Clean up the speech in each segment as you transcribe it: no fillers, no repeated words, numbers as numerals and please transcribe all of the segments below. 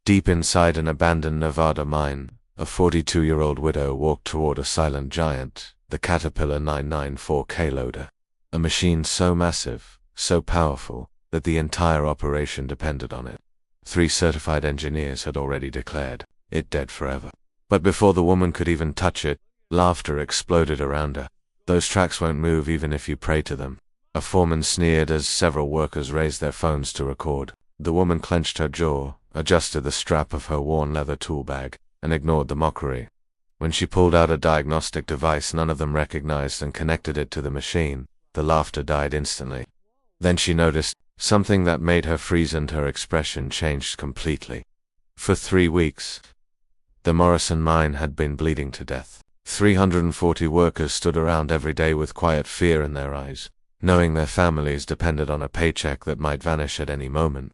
Deep inside an abandoned Nevada mine, a 42-year-old widow walked toward a silent giant, the Caterpillar 994K loader. A machine so massive, so powerful, that the entire operation depended on it. 3 certified engineers had already declared it dead forever. But before the woman could even touch it, laughter exploded around her. "Those tracks won't move even if you pray to them," a foreman sneered as several workers raised their phones to record. The woman clenched her jaw, adjusted the strap of her worn leather tool bag, and ignored the mockery. When she pulled out a diagnostic device none of them recognized and connected it to the machine, the laughter died instantly. Then she noticed something that made her freeze and her expression changed completely. For 3 weeks, the Morrison mine had been bleeding to death. 340 workers stood around every day with quiet fear in their eyes, knowing their families depended on a paycheck that might vanish at any moment.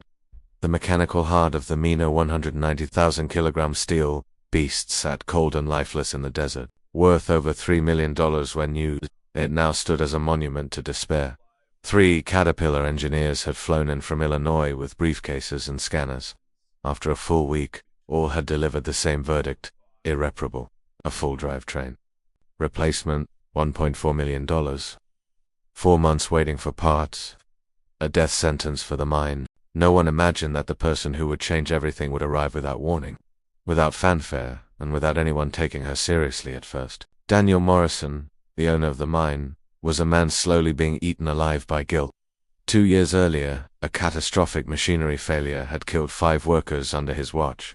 The mechanical heart of the meaner 190,000 kilogram steel beast sat cold and lifeless in the desert, worth over $3 million when used. It now stood as a monument to despair. 3 Caterpillar engineers had flown in from Illinois with briefcases and scanners. After a full week, all had delivered the same verdict: irreparable. A full drivetrain. Replacement, $1.4 million. 4 months waiting for parts. A death sentence for the mine. No one imagined that the person who would change everything would arrive without warning, without fanfare, and without anyone taking her seriously at first. Daniel Morrison, the owner of the mine, was a man slowly being eaten alive by guilt. 2 years earlier, a catastrophic machinery failure had killed 5 workers under his watch.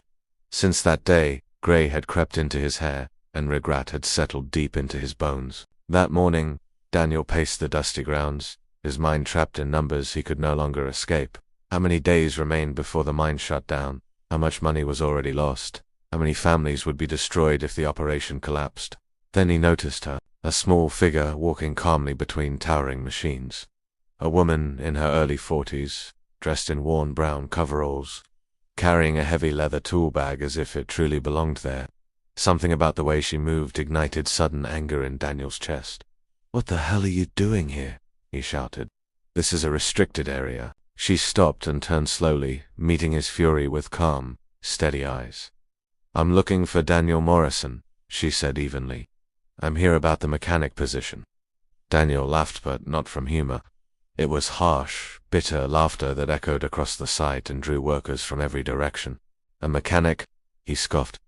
Since that day, gray had crept into his hair, and regret had settled deep into his bones. That morning, Daniel paced the dusty grounds, his mind trapped in numbers he could no longer escape. How many days remained before the mine shut down? How much money was already lost? How many families would be destroyed if the operation collapsed? Then he noticed her, a small figure walking calmly between towering machines. A woman in her early 40s, dressed in worn brown coveralls, carrying a heavy leather tool bag as if it truly belonged there. Something about the way she moved ignited sudden anger in Daniel's chest. "What the hell are you doing here?" he shouted. "This is a restricted area." She stopped and turned slowly, meeting his fury with calm, steady eyes. "I'm looking for Daniel Morrison," she said evenly. "I'm here about the mechanic position." Daniel laughed, but not from humor. It was harsh, bitter laughter that echoed across the site and drew workers from every direction. "A mechanic?" he scoffed.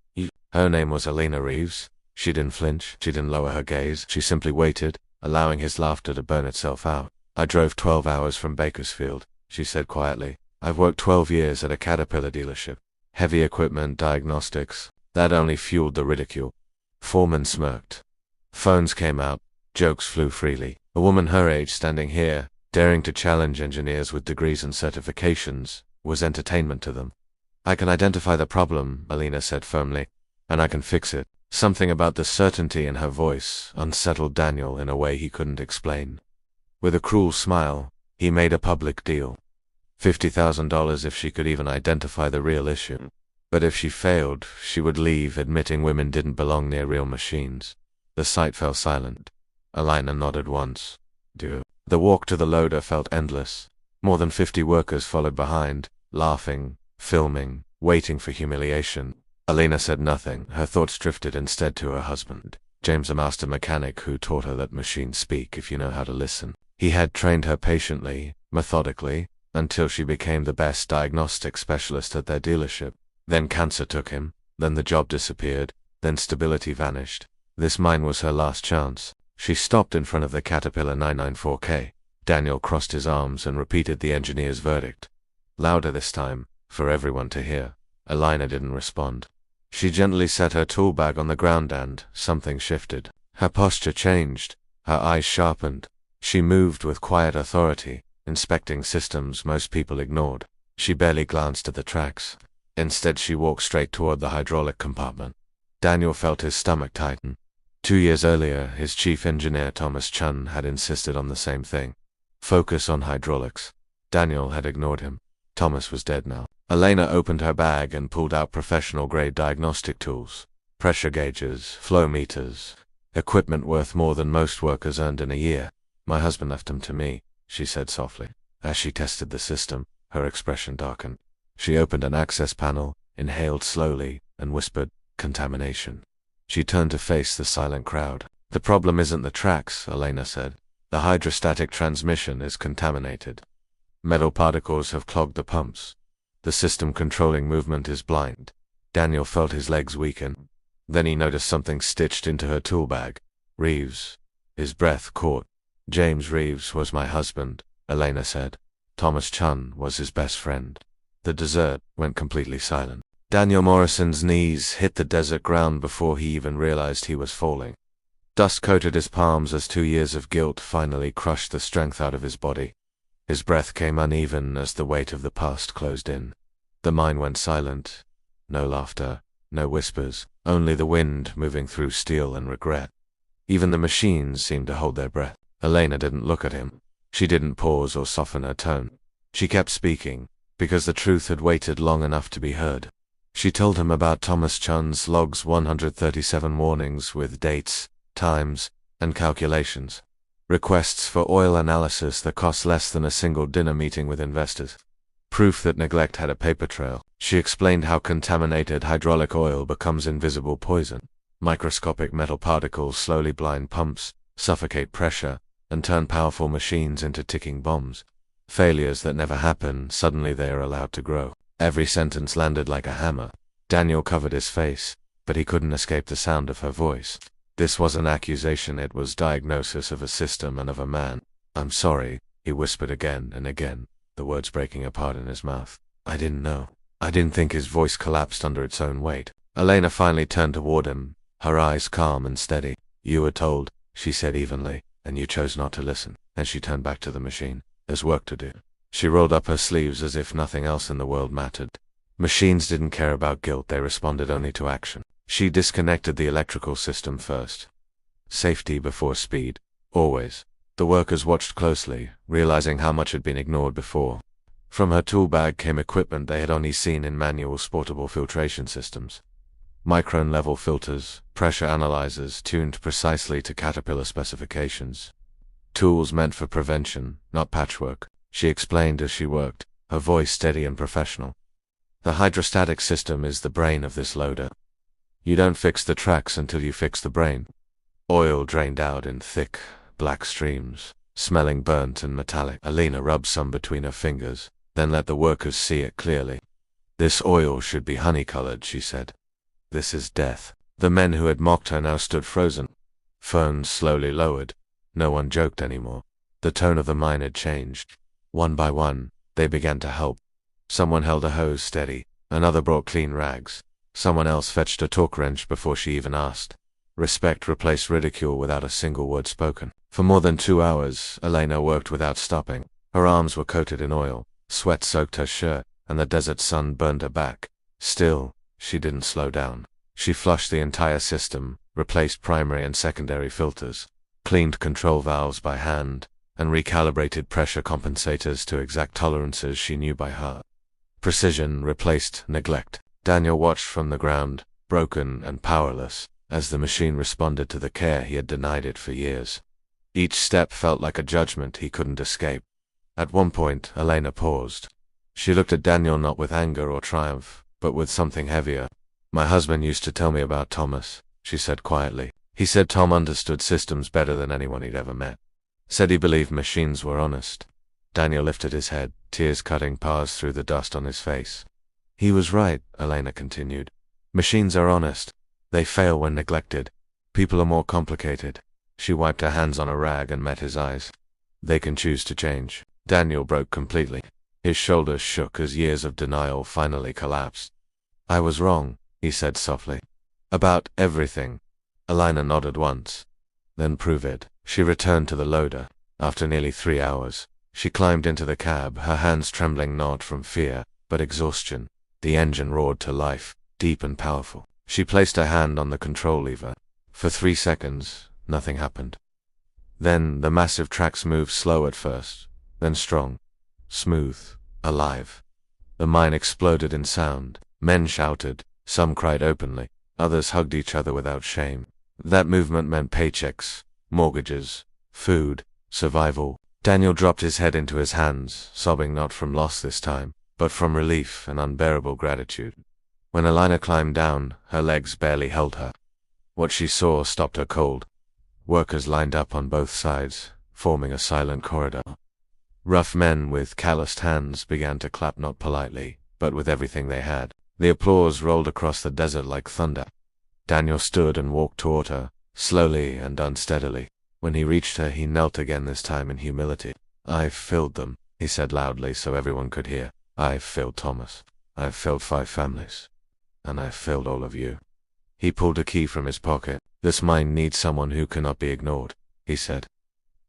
Her name was Elena Reeves. She didn't flinch, she didn't lower her gaze, she simply waited, allowing his laughter to burn itself out. "I drove 12 hours from Bakersfield," she said quietly. "I've worked 12 years at a Caterpillar dealership. Heavy equipment, diagnostics. That only fueled the ridicule." Foreman smirked. Phones came out, jokes flew freely. A woman her age standing here, daring to challenge engineers with degrees and certifications, was entertainment to them. "I can identify the problem," Elena said firmly, "and I can fix it." Something about the certainty in her voice unsettled Daniel in a way he couldn't explain. With a cruel smile, he made a public deal. $50,000 if she could even identify the real issue. But if she failed, she would leave, admitting women didn't belong near real machines. The site fell silent. Elena nodded once. The walk to the loader felt endless. More than 50 workers followed behind, laughing, filming, waiting for humiliation. Elena said nothing. Her thoughts drifted instead to her husband, James, a master mechanic who taught her that machines speak if you know how to listen. He had trained her patiently, methodically, until she became the best diagnostic specialist at their dealership. Then cancer took him, then the job disappeared, then stability vanished. This mine was her last chance. She stopped in front of the Caterpillar 994K. Daniel crossed his arms and repeated the engineer's verdict. Louder this time, for everyone to hear. Elena didn't respond. She gently set her tool bag on the ground and something shifted. Her posture changed, her eyes sharpened. She moved with quiet authority, inspecting systems most people ignored. She barely glanced at the tracks. Instead, she walked straight toward the hydraulic compartment. Daniel felt his stomach tighten. 2 years earlier, his chief engineer Thomas Chun had insisted on the same thing. Focus on hydraulics. Daniel had ignored him. Thomas was dead now. Elena opened her bag and pulled out professional-grade diagnostic tools. Pressure gauges, flow meters, equipment worth more than most workers earned in a year. "My husband left them to me," she said softly. As she tested the system, her expression darkened. She opened an access panel, inhaled slowly, and whispered, "Contamination." She turned to face the silent crowd. "The problem isn't the tracks," Elena said. "The hydrostatic transmission is contaminated. Metal particles have clogged the pumps. The system controlling movement is blind." Daniel felt his legs weaken. Then he noticed something stitched into her tool bag. "Reeves." His breath caught. "James Reeves was my husband," Elena said. "Thomas Chun was his best friend." The desert went completely silent. Daniel Morrison's knees hit the desert ground before he even realized he was falling. Dust coated his palms as 2 years of guilt finally crushed the strength out of his body. His breath came uneven as the weight of the past closed in. The mine went silent. No laughter, no whispers, only the wind moving through steel and regret. Even the machines seemed to hold their breath. Elena didn't look at him. She didn't pause or soften her tone. She kept speaking, because the truth had waited long enough to be heard. She told him about Thomas Chun's log's 137 warnings with dates, times, and calculations. Requests for oil analysis that cost less than a single dinner meeting with investors. Proof that neglect had a paper trail. She explained how contaminated hydraulic oil becomes invisible poison. Microscopic metal particles slowly blind pumps, suffocate pressure, and turn powerful machines into ticking bombs. Failures that never happen, suddenly they are allowed to grow. Every sentence landed like a hammer. Daniel covered his face, but he couldn't escape the sound of her voice. This was an accusation, it was diagnosis of a system and of a man. "I'm sorry," he whispered again and again, the words breaking apart in his mouth. "I didn't know. I didn't think." His voice collapsed under its own weight. Elena finally turned toward him, her eyes calm and steady. "You were told," she said evenly, "and you chose not to listen." Then she turned back to the machine. "There's work to do." She rolled up her sleeves as if nothing else in the world mattered. Machines didn't care about guilt, they responded only to action. She disconnected the electrical system first. Safety before speed. Always. The workers watched closely, realizing how much had been ignored before. From her tool bag came equipment they had only seen in manual sportable filtration systems. Micron-level filters, pressure analyzers tuned precisely to Caterpillar specifications. Tools meant for prevention, not patchwork, she explained as she worked, her voice steady and professional. "The hydrostatic system is the brain of this loader. You don't fix the tracks until you fix the brain." Oil drained out in thick, black streams, smelling burnt and metallic. Elena rubbed some between her fingers, then let the workers see it clearly. "This oil should be honey-colored," she said. "This is death." The men who had mocked her now stood frozen. Phones slowly lowered. No one joked anymore. The tone of the mine had changed. One by one, they began to help. Someone held a hose steady, another brought clean rags. Someone else fetched a torque wrench before she even asked. Respect replaced ridicule without a single word spoken. For more than 2 hours, Elena worked without stopping. Her arms were coated in oil, sweat soaked her shirt, and the desert sun burned her back. Still, she didn't slow down. She flushed the entire system, replaced primary and secondary filters, cleaned control valves by hand, and recalibrated pressure compensators to exact tolerances she knew by heart. Precision replaced neglect. Daniel watched from the ground, broken and powerless, as the machine responded to the care he had denied it for years. Each step felt like a judgment he couldn't escape. At one point, Elena paused. She looked at Daniel not with anger or triumph, but with something heavier. "My husband used to tell me about Thomas," she said quietly. "He said Tom understood systems better than anyone he'd ever met. Said he believed machines were honest." Daniel lifted his head, tears cutting paths through the dust on his face. "He was right," Elena continued. "Machines are honest. They fail when neglected. People are more complicated." She wiped her hands on a rag and met his eyes. "They can choose to change." Daniel broke completely. His shoulders shook as years of denial finally collapsed. "I was wrong," he said softly. "About everything." Elena nodded once. "Then prove it." She returned to the loader. After nearly 3 hours, she climbed into the cab, her hands trembling not from fear, but exhaustion. The engine roared to life, deep and powerful. She placed her hand on the control lever. For 3 seconds, nothing happened. Then the massive tracks moved slow at first, then strong, smooth, alive. The mine exploded in sound. Men shouted, some cried openly, others hugged each other without shame. That movement meant paychecks, mortgages, food, survival. Daniel dropped his head into his hands, sobbing not from loss this time, but from relief and unbearable gratitude. When Elena climbed down, her legs barely held her. What she saw stopped her cold. Workers lined up on both sides, forming a silent corridor. Rough men with calloused hands began to clap, not politely, but with everything they had. The applause rolled across the desert like thunder. Daniel stood and walked toward her, slowly and unsteadily. When he reached her, he knelt again, this time in humility. "I've failed them," he said loudly so everyone could hear. "I've failed Thomas. I've failed 5 families. And I've failed all of you." He pulled a key from his pocket. "This mine needs someone who cannot be ignored," he said.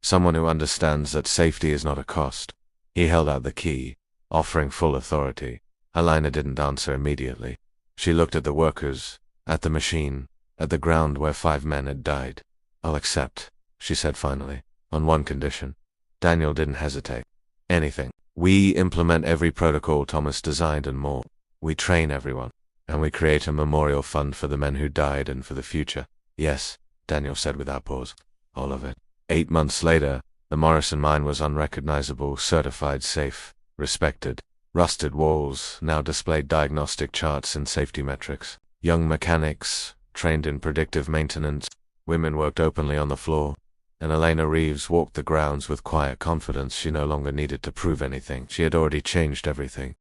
"Someone who understands that safety is not a cost." He held out the key, offering full authority. Elena didn't answer immediately. She looked at the workers, at the machine, at the ground where 5 men had died. "I'll accept," she said finally, "on one condition." Daniel didn't hesitate. "Anything. We implement every protocol Thomas designed and more. We train everyone. And we create a memorial fund for the men who died and for the future." "Yes," Daniel said without pause. "All of it." 8 months later, the Morrison mine was unrecognizable, certified safe, respected. Rusted walls now displayed diagnostic charts and safety metrics. Young mechanics, trained in predictive maintenance. Women worked openly on the floor. And Elena Reeves walked the grounds with quiet confidence. She no longer needed to prove anything. She had already changed everything.